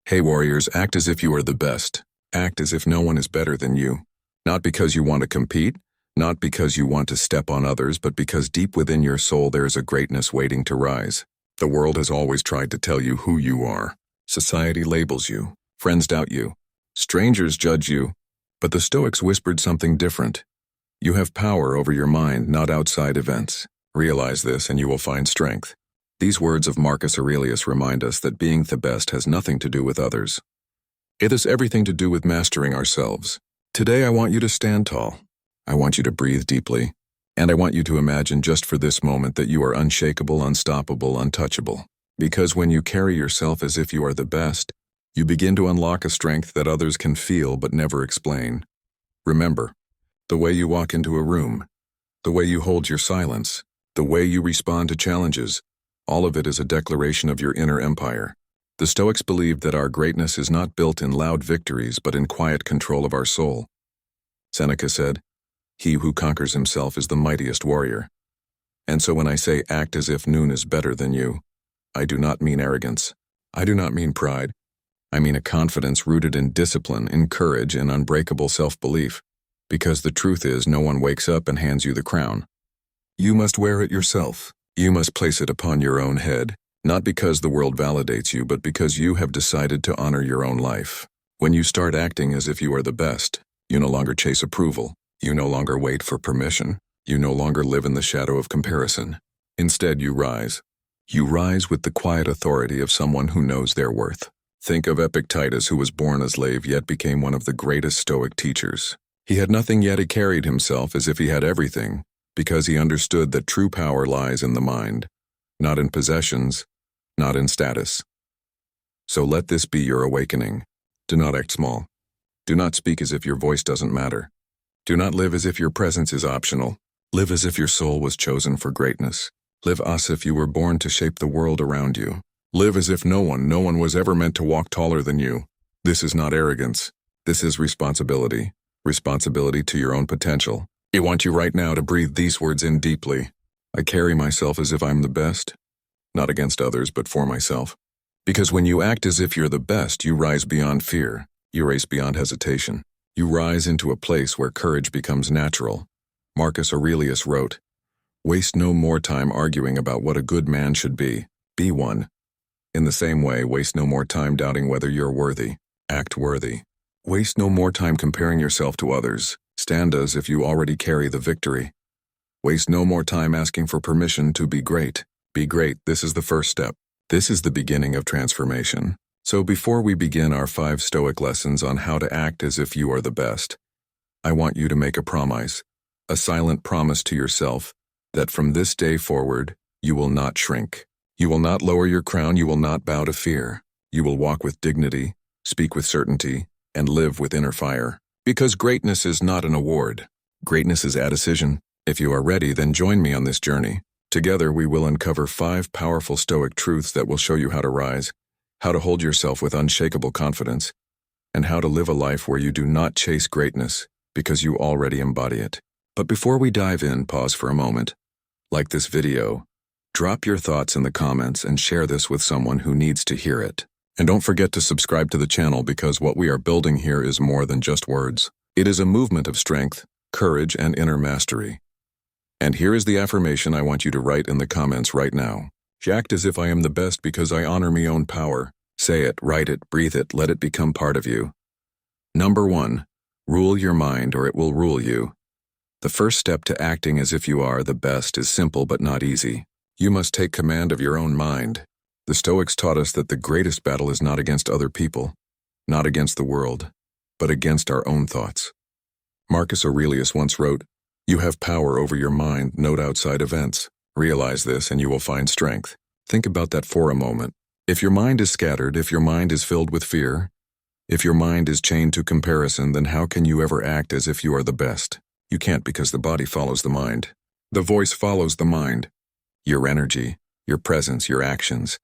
Hey warriors, act as if you are the best. Act as if no one is better than you. Not because you want to compete, not because you want to step on others, but because deep within your soul there is a greatness waiting to rise. The world has always tried to tell you who you are. Society labels you. Friends doubt you. Strangers judge you. But the Stoics whispered something different. You have power over your mind, not outside events. Realize this and you will find strength. These words of Marcus Aurelius remind us that being the best has nothing to do with others. It has everything to do with mastering ourselves. Today I want you to stand tall. I want you to breathe deeply. And I want you to imagine just for this moment that you are unshakable, unstoppable, untouchable. Because when you carry yourself as if you are the best, you begin to unlock a strength that others can feel but never explain. Remember, the way you walk into a room, the way you hold your silence, the way you respond to challenges, all of it is a declaration of your inner empire. The Stoics believed that our greatness is not built in loud victories but in quiet control of our soul. Seneca said, "He who conquers himself is the mightiest warrior." And so when I say act as if noon is better than you, I do not mean arrogance. I do not mean pride. I mean a confidence rooted in discipline, in courage, and unbreakable self-belief. Because the truth is, no one wakes up and hands you the crown. You must wear it yourself. You must place it upon your own head, not because the world validates you, but because you have decided to honor your own life. When you start acting as if you are the best, you no longer chase approval. You no longer wait for permission. You no longer live in the shadow of comparison. Instead, you rise. You rise with the quiet authority of someone who knows their worth. Think of Epictetus, who was born a slave yet became one of the greatest Stoic teachers. He had nothing yet he carried himself as if he had everything, because he understood that true power lies in the mind, not in possessions, not in status. So let this be your awakening. Do not act small. Do not speak as if your voice doesn't matter. Do not live as if your presence is optional. Live as if your soul was chosen for greatness. Live as if you were born to shape the world around you. Live as if no one was ever meant to walk taller than you. This is not arrogance. This is responsibility. Responsibility to your own potential. I want you right now to breathe these words in deeply. I carry myself as if I'm the best, not against others, but for myself. Because when you act as if you're the best, you rise beyond fear. You race beyond hesitation. You rise into a place where courage becomes natural. Marcus Aurelius wrote, "Waste no more time arguing about what a good man should be. Be one. In the same way, waste no more time doubting whether you're worthy. Act worthy. Waste no more time comparing yourself to others. Stand as if you already carry the victory. Waste no more time asking for permission to be great. Be great. This is the first step. This is the beginning of transformation." So before we begin our 5 Stoic lessons on how to act as if you are the best, I want you to make a promise, a silent promise to yourself, that from this day forward, you will not shrink. You will not lower your crown. You will not bow to fear. You will walk with dignity, speak with certainty, and live with inner fire. Because greatness is not an award. Greatness is a decision. If you are ready, then join me on this journey. Together we will uncover 5 powerful Stoic truths that will show you how to rise, how to hold yourself with unshakable confidence, and how to live a life where you do not chase greatness because you already embody it. But before we dive in, pause for a moment. Like this video, drop your thoughts in the comments and share this with someone who needs to hear it. And don't forget to subscribe to the channel, because what we are building here is more than just words. It is a movement of strength, courage, and inner mastery. And here is the affirmation I want you to write in the comments right now. Act as if I am the best because I honor my own power. Say it, write it, breathe it, let it become part of you. Number 1, rule your mind or it will rule you. The first step to acting as if you are the best is simple but not easy. You must take command of your own mind. The Stoics taught us that the greatest battle is not against other people, not against the world, but against our own thoughts. Marcus Aurelius once wrote, "You have power over your mind, not outside events. Realize this and you will find strength." Think about that for a moment. If your mind is scattered, if your mind is filled with fear, if your mind is chained to comparison, then how can you ever act as if you are the best? You can't, because the body follows the mind. The voice follows the mind. Your energy, your presence, your actions,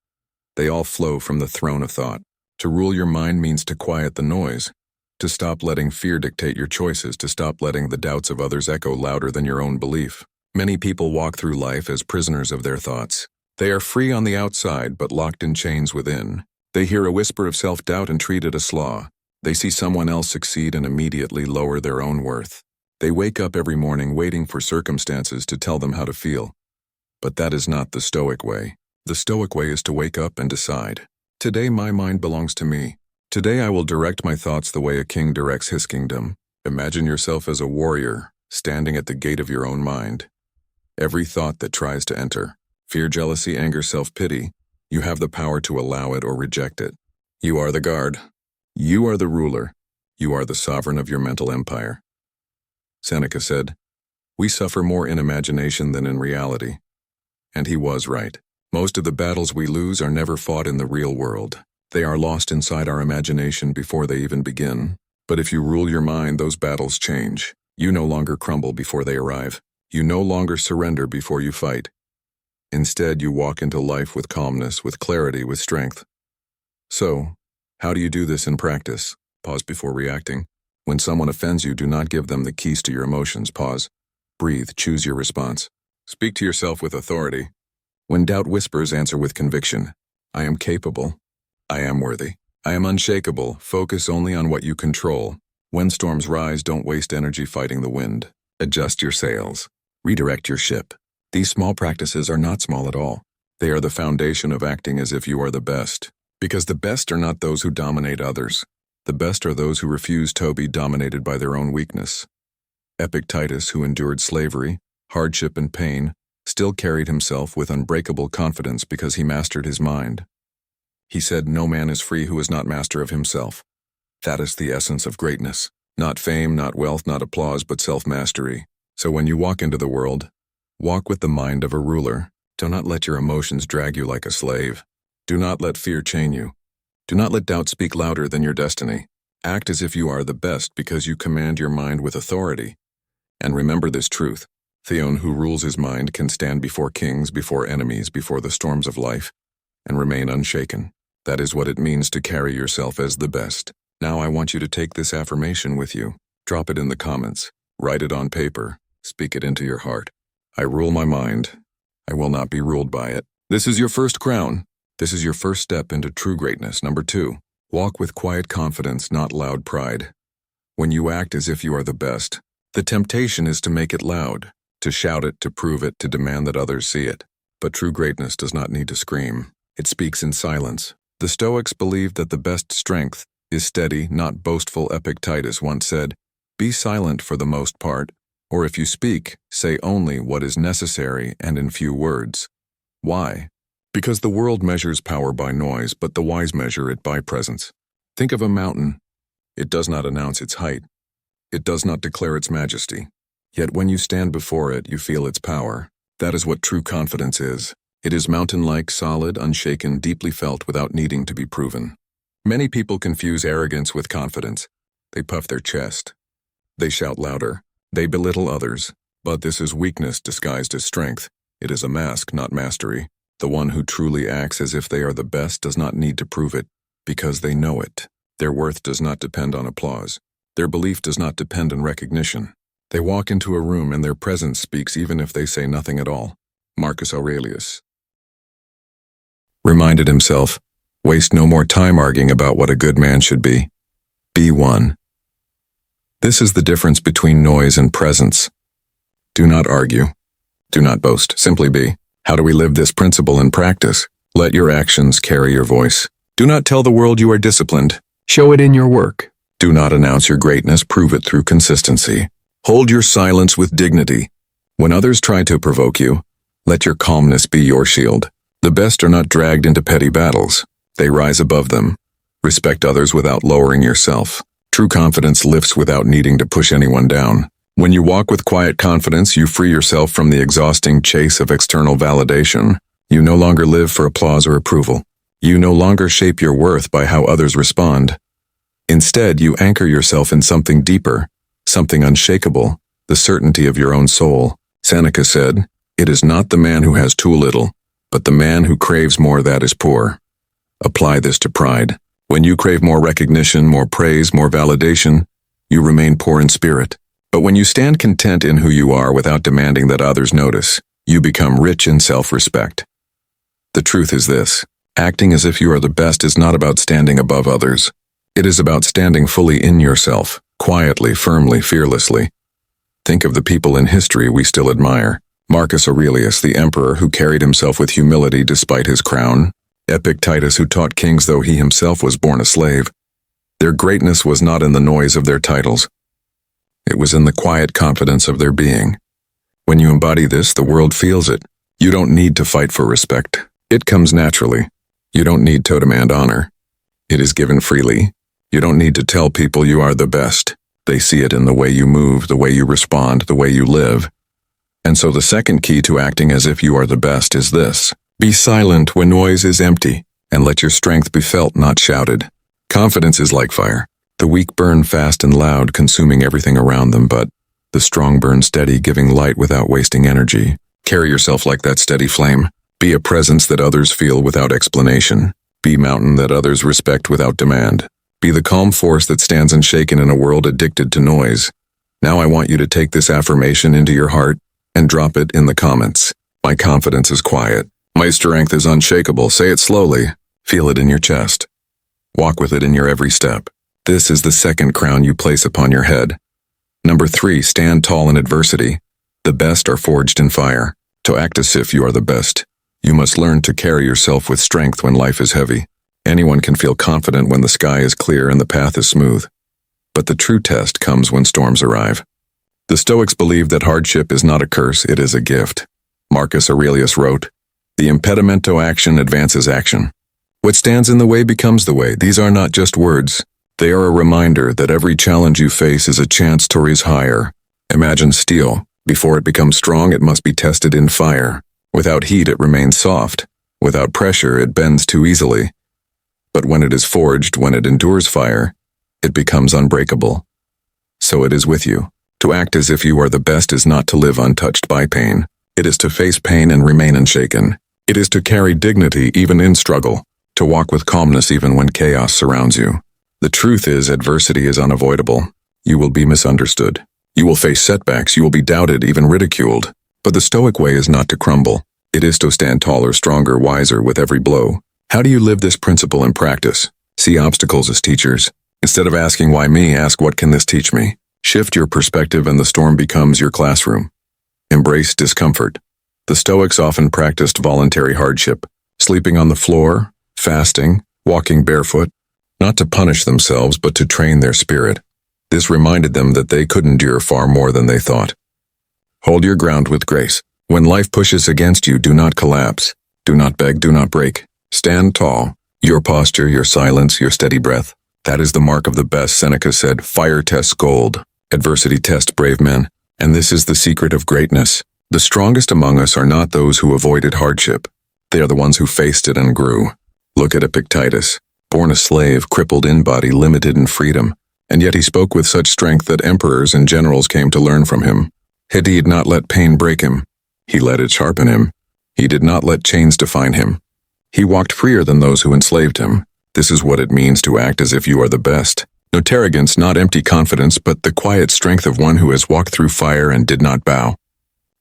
they all flow from the throne of thought. To rule your mind means to quiet the noise, to stop letting fear dictate your choices, to stop letting the doubts of others echo louder than your own belief. Many people walk through life as prisoners of their thoughts. They are free on the outside but locked in chains within. They hear a whisper of self-doubt and treat it a slaw. They see someone else succeed and immediately lower their own worth. They wake up every morning waiting for circumstances to tell them how to feel. But that is not the Stoic way. The Stoic way is to wake up and decide. Today my mind belongs to me. Today I will direct my thoughts the way a king directs his kingdom. Imagine yourself as a warrior, standing at the gate of your own mind. Every thought that tries to enter, fear, jealousy, anger, self-pity, you have the power to allow it or reject it. You are the guard. You are the ruler. You are the sovereign of your mental empire. Seneca said, "We suffer more in imagination than in reality." And he was right. Most of the battles we lose are never fought in the real world. They are lost inside our imagination before they even begin. But if you rule your mind, those battles change. You no longer crumble before they arrive. You no longer surrender before you fight. Instead, you walk into life with calmness, with clarity, with strength. So, how do you do this in practice? Pause before reacting. When someone offends you, do not give them the keys to your emotions. Pause. Breathe. Choose your response. Speak to yourself with authority. When doubt whispers, answer with conviction. I am capable. I am worthy. I am unshakable. Focus only on what you control. When storms rise, don't waste energy fighting the wind. Adjust your sails. Redirect your ship. These small practices are not small at all. They are the foundation of acting as if you are the best. Because the best are not those who dominate others. The best are those who refuse to be dominated by their own weakness. Epictetus, who endured slavery, hardship, and pain, still carried himself with unbreakable confidence because he mastered his mind. He said, "No man is free who is not master of himself." That is the essence of greatness. Not fame, not wealth, not applause, but self-mastery. So when you walk into the world, walk with the mind of a ruler. Do not let your emotions drag you like a slave. Do not let fear chain you. Do not let doubt speak louder than your destiny. Act as if you are the best because you command your mind with authority. And remember this truth. Theon, who rules his mind, can stand before kings, before enemies, before the storms of life, and remain unshaken. That is what it means to carry yourself as the best. Now I want you to take this affirmation with you. Drop it in the comments. Write it on paper. Speak it into your heart. I rule my mind. I will not be ruled by it. This is your first crown. This is your first step into true greatness. Number 2, walk with quiet confidence, not loud pride. When you act as if you are the best, the temptation is to make it loud, to shout it, to prove it, to demand that others see it. But true greatness does not need to scream. It speaks in silence. The Stoics believed that the best strength is steady, not boastful. Epictetus once said, "Be silent for the most part, or if you speak, say only what is necessary and in few words." Why? Because the world measures power by noise, but the wise measure it by presence. Think of a mountain. It does not announce its height. It does not declare its majesty. Yet when you stand before it, you feel its power. That is what true confidence is. It is mountain-like, solid, unshaken, deeply felt without needing to be proven. Many people confuse arrogance with confidence. They puff their chest. They shout louder. They belittle others. But this is weakness disguised as strength. It is a mask, not mastery. The one who truly acts as if they are the best does not need to prove it, because they know it. Their worth does not depend on applause. Their belief does not depend on recognition. They walk into a room and their presence speaks even if they say nothing at all. Marcus Aurelius reminded himself, waste no more time arguing about what a good man should be. Be one. This is the difference between noise and presence. Do not argue. Do not boast. Simply be. How do we live this principle in practice? Let your actions carry your voice. Do not tell the world you are disciplined. Show it in your work. Do not announce your greatness. Prove it through consistency. Hold your silence with dignity. When others try to provoke you, let your calmness be your shield. The best are not dragged into petty battles. They rise above them. Respect others without lowering yourself. True confidence lifts without needing to push anyone down. When you walk with quiet confidence, you free yourself from the exhausting chase of external validation. You no longer live for applause or approval. You no longer shape your worth by how others respond. Instead, you anchor yourself in something deeper, something unshakable, the certainty of your own soul. Seneca said, "It is not the man who has too little, but the man who craves more that is poor." Apply this to pride. When you crave more recognition, more praise, more validation, you remain poor in spirit. But when you stand content in who you are without demanding that others notice, you become rich in self-respect. The truth is this: Acting as if you are the best is not about standing above others. It is about standing fully in yourself, quietly, firmly, fearlessly. Think of the people in history we still admire. Marcus Aurelius, the emperor who carried himself with humility despite his crown. Epictetus, who taught kings though he himself was born a slave. Their greatness was not in the noise of their titles. It was in the quiet confidence of their being. When you embody this, the world feels it. You don't need to fight for respect. It comes naturally. You don't need to demand honor. It is given freely. You don't need to tell people you are the best. They see it in the way you move, the way you respond, the way you live. And so the second key to acting as if you are the best is this. Be silent when noise is empty, and let your strength be felt, not shouted. Confidence is like fire. The weak burn fast and loud, consuming everything around them, but the strong burn steady, giving light without wasting energy. Carry yourself like that steady flame. Be a presence that others feel without explanation. Be mountain that others respect without demand. Be the calm force that stands unshaken in a world addicted to noise. Now I want you to take this affirmation into your heart and drop it in the comments. My confidence is quiet. My strength is unshakable. Say it slowly. Feel it in your chest. Walk with it in your every step. This is the second crown you place upon your head. Number 3, stand tall in adversity. The best are forged in fire. To act as if you are the best, you must learn to carry yourself with strength when life is heavy. Anyone can feel confident when the sky is clear and the path is smooth. But the true test comes when storms arrive. The Stoics believe that hardship is not a curse, it is a gift. Marcus Aurelius wrote, "The impedimento action advances action. What stands in the way becomes the way." These are not just words. They are a reminder that every challenge you face is a chance to rise higher. Imagine steel. Before it becomes strong, it must be tested in fire. Without heat, it remains soft. Without pressure, it bends too easily. But when it is forged, when it endures fire, it becomes unbreakable. So it is with you. To act as if you are the best is not to live untouched by pain. It is to face pain and remain unshaken. It is to carry dignity even in struggle, to walk with calmness even when chaos surrounds you. The truth is, adversity is unavoidable. You will be misunderstood. You will face setbacks, you will be doubted, even ridiculed. But the Stoic way is not to crumble. It is to stand taller, stronger, wiser with every blow. How do you live this principle in practice? See obstacles as teachers. Instead of asking why me, ask what can this teach me? Shift your perspective and the storm becomes your classroom. Embrace discomfort. The Stoics often practiced voluntary hardship, sleeping on the floor, fasting, walking barefoot, not to punish themselves but to train their spirit. This reminded them that they could endure far more than they thought. Hold your ground with grace. When life pushes against you, do not collapse. Do not beg, do not break. Stand tall. Your posture, your silence, your steady breath. That is the mark of the best. Seneca said, "Fire tests gold. Adversity tests brave men." And this is the secret of greatness. The strongest among us are not those who avoided hardship. They are the ones who faced it and grew. Look at Epictetus. Born a slave, crippled in body, limited in freedom. And yet he spoke with such strength that emperors and generals came to learn from him. He did not let pain break him. He let it sharpen him. He did not let chains define him. He walked freer than those who enslaved him. This is what it means to act as if you are the best. Not arrogance, not empty confidence, but the quiet strength of one who has walked through fire and did not bow.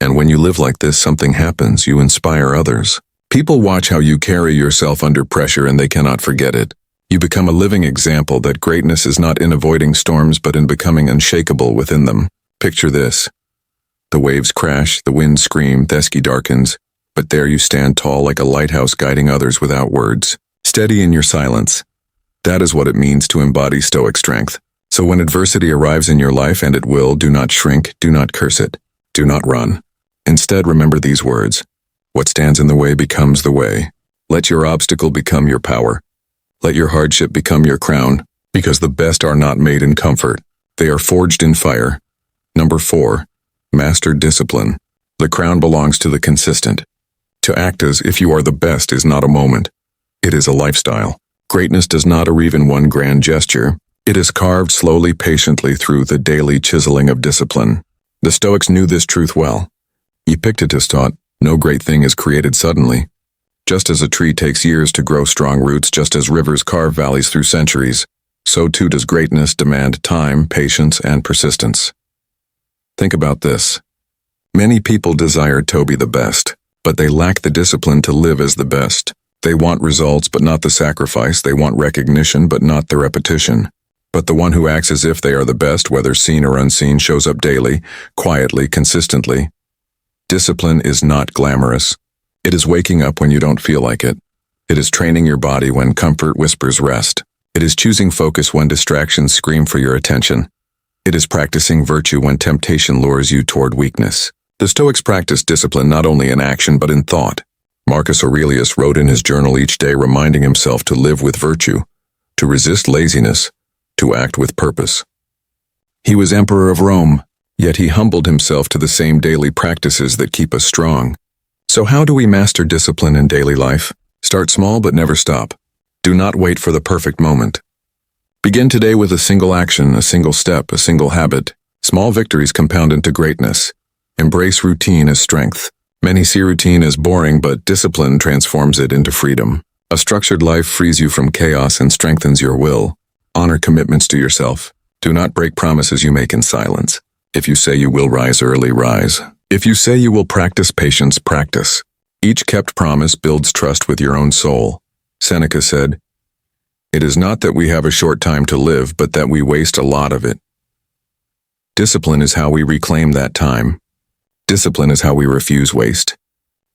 And when you live like this, something happens. You inspire others. People watch how you carry yourself under pressure and they cannot forget it. You become a living example that greatness is not in avoiding storms but in becoming unshakable within them. Picture this. The waves crash, the wind screams, the sky darkens, but there you stand tall like a lighthouse guiding others without words. Steady in your silence. That is what it means to embody Stoic strength. So when adversity arrives in your life, and it will, do not shrink, do not curse it, do not run. Instead, remember these words. What stands in the way becomes the way. Let your obstacle become your power. Let your hardship become your crown, because the best are not made in comfort. They are forged in fire. Number 4, master discipline. The crown belongs to the consistent. To act as if you are the best is not a moment. It is a lifestyle. Greatness does not arrive in one grand gesture. It is carved slowly, patiently through the daily chiseling of discipline. The Stoics knew this truth well. Epictetus taught, no great thing is created suddenly. Just as a tree takes years to grow strong roots, just as rivers carve valleys through centuries, so too does greatness demand time, patience, and persistence. Think about this. Many people desire to be the best, but they lack the discipline to live as the best. They want results, but not the sacrifice. They want recognition, but not the repetition. But the one who acts as if they are the best, whether seen or unseen, shows up daily, quietly, consistently. Discipline is not glamorous. It is waking up when you don't feel like it. It is training your body when comfort whispers rest. It is choosing focus when distractions scream for your attention. It is practicing virtue when temptation lures you toward weakness. The Stoics practiced discipline not only in action but in thought. Marcus Aurelius wrote in his journal each day, reminding himself to live with virtue, to resist laziness, to act with purpose. He was emperor of Rome, yet he humbled himself to the same daily practices that keep us strong. So how do we master discipline in daily life? Start small but never stop. Do not wait for the perfect moment. Begin today with a single action, a single step, a single habit. Small victories compound into greatness. Embrace routine as strength. Many see routine as boring, but discipline transforms it into freedom. A structured life frees you from chaos and strengthens your will. Honor commitments to yourself. Do not break promises you make in silence. If you say you will rise early, rise. If you say you will practice patience, practice. Each kept promise builds trust with your own soul. Seneca said, "It is not that we have a short time to live, but that we waste a lot of it." Discipline is how we reclaim that time. Discipline is how we refuse waste.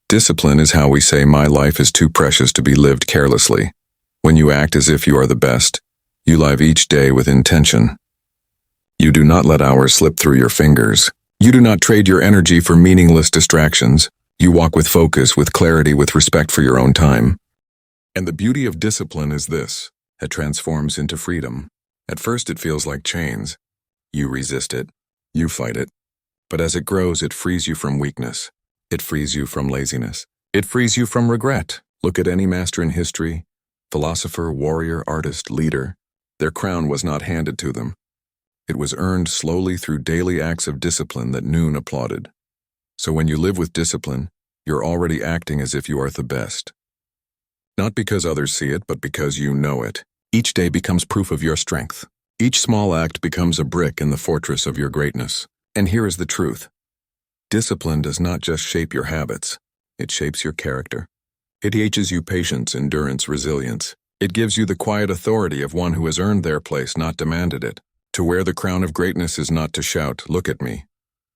Discipline is how we say, "My life is too precious to be lived carelessly." When you act as if you are the best, you live each day with intention. You do not let hours slip through your fingers. You do not trade your energy for meaningless distractions. You walk with focus, with clarity, with respect for your own time. And the beauty of discipline is this: it transforms into freedom. At first it feels like chains. You resist it. You fight it. But as it grows, it frees you from weakness. It frees you from laziness. It frees you from regret. Look at any master in history, philosopher, warrior, artist, leader. Their crown was not handed to them. It was earned slowly through daily acts of discipline that none applauded. So when you live with discipline, you're already acting as if you are the best. Not because others see it, but because you know it. Each day becomes proof of your strength. Each small act becomes a brick in the fortress of your greatness. And here is the truth. Discipline does not just shape your habits. It shapes your character. It teaches you patience, endurance, resilience. It gives you the quiet authority of one who has earned their place, not demanded it. To wear the crown of greatness is not to shout, "Look at me."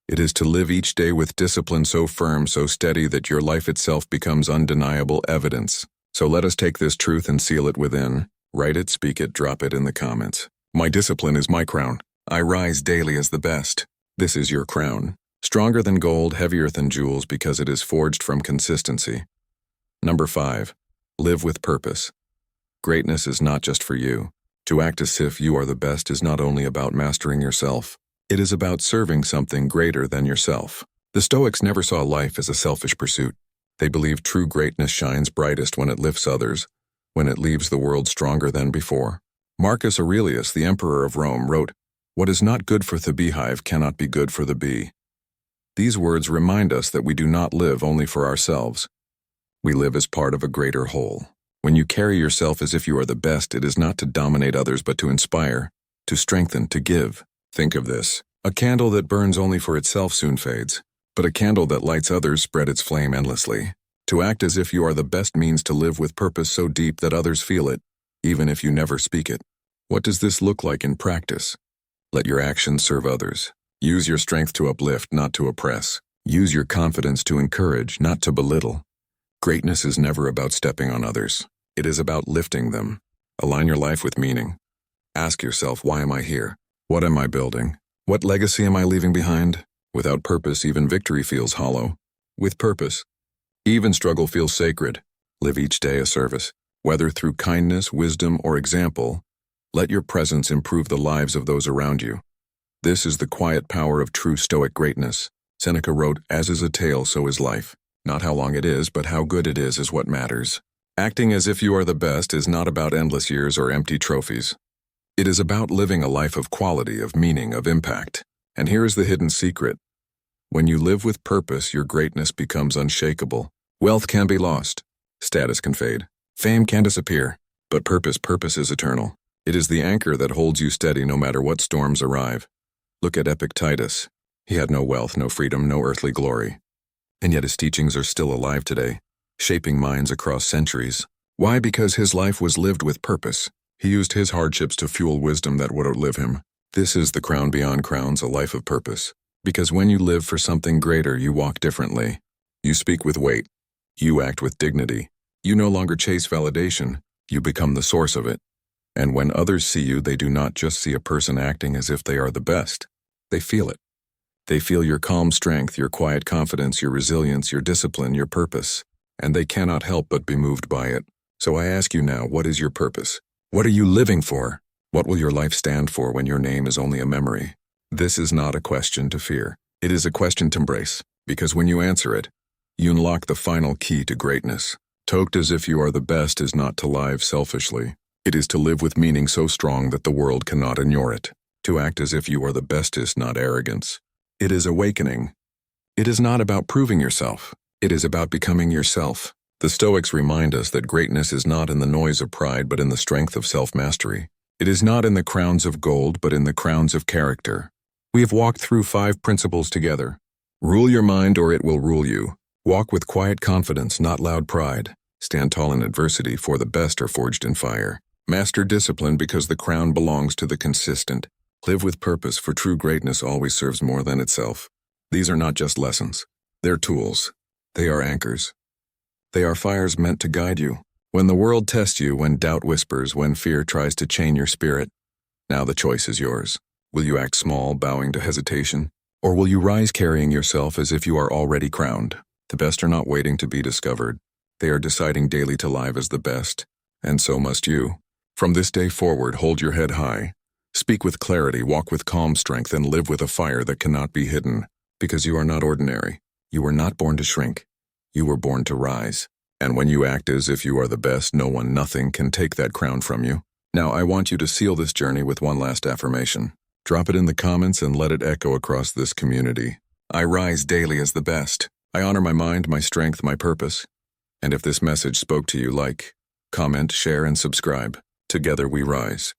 It is to live each day with discipline so firm, so steady that your life itself becomes undeniable evidence. So let us take this truth and seal it within. Write it, speak it, drop it in the comments. My discipline is my crown. I rise daily as the best. This is your crown. Stronger than gold, heavier than jewels, because it is forged from consistency. Number 5. Live with purpose. Greatness is not just for you. To act as if you are the best is not only about mastering yourself. It is about serving something greater than yourself. The Stoics never saw life as a selfish pursuit. They believed true greatness shines brightest when it lifts others, when it leaves the world stronger than before. Marcus Aurelius, the emperor of Rome, wrote, "What is not good for the beehive cannot be good for the bee." These words remind us that we do not live only for ourselves. We live as part of a greater whole. When you carry yourself as if you are the best, it is not to dominate others but to inspire, to strengthen, to give. Think of this. A candle that burns only for itself soon fades, but a candle that lights others spread its flame endlessly. To act as if you are the best means to live with purpose so deep that others feel it, even if you never speak it. What does this look like in practice? Let your actions serve others. Use your strength to uplift, not to oppress. Use your confidence to encourage, not to belittle. Greatness is never about stepping on others. It is about lifting them. Align your life with meaning. Ask yourself, why am I here? What am I building? What legacy am I leaving behind? Without purpose, even victory feels hollow. With purpose, even struggle feels sacred. Live each day a service. Whether through kindness, wisdom, or example, let your presence improve the lives of those around you. This is the quiet power of true Stoic greatness. Seneca wrote, "As is a tale, so is life. Not how long it is, but how good it is what matters." Acting as if you are the best is not about endless years or empty trophies. It is about living a life of quality, of meaning, of impact. And here is the hidden secret. When you live with purpose, your greatness becomes unshakable. Wealth can be lost. Status can fade. Fame can disappear. But purpose is eternal. It is the anchor that holds you steady no matter what storms arrive. Look at Epictetus. He had no wealth, no freedom, no earthly glory. And yet his teachings are still alive today, shaping minds across centuries. Why? Because his life was lived with purpose. He used his hardships to fuel wisdom that would outlive him. This is the crown beyond crowns, a life of purpose. Because when you live for something greater, you walk differently. You speak with weight. You act with dignity. You no longer chase validation. You become the source of it. And when others see you, they do not just see a person acting as if they are the best. They feel it. They feel your calm strength, your quiet confidence, your resilience, your discipline, your purpose. And they cannot help but be moved by it. So I ask you now, what is your purpose? What are you living for? What will your life stand for when your name is only a memory? This is not a question to fear. It is a question to embrace, because when you answer it, you unlock the final key to greatness. To act as if you are the best is not to live selfishly. It is to live with meaning so strong that the world cannot ignore it. To act as if you are the best is not arrogance. It is awakening. It is not about proving yourself. It is about becoming yourself. The Stoics remind us that greatness is not in the noise of pride but in the strength of self-mastery. It is not in the crowns of gold but in the crowns of character. We have walked through 5 principles together. Rule your mind or it will rule you. Walk with quiet confidence, not loud pride. Stand tall in adversity, for the best are forged in fire. Master discipline because the crown belongs to the consistent. Live with purpose, for true greatness always serves more than itself. These are not just lessons. They're tools. They are anchors. They are fires meant to guide you. When the world tests you, when doubt whispers, when fear tries to chain your spirit, now the choice is yours. Will you act small, bowing to hesitation? Or will you rise carrying yourself as if you are already crowned? The best are not waiting to be discovered. They are deciding daily to live as the best, and so must you. From this day forward, hold your head high. Speak with clarity, walk with calm strength, and live with a fire that cannot be hidden. Because you are not ordinary. You were not born to shrink. You were born to rise. And when you act as if you are the best, no one, nothing can take that crown from you. Now I want you to seal this journey with one last affirmation. Drop it in the comments and let it echo across this community. I rise daily as the best. I honor my mind, my strength, my purpose. And if this message spoke to you, like, comment, share, and subscribe. Together we rise.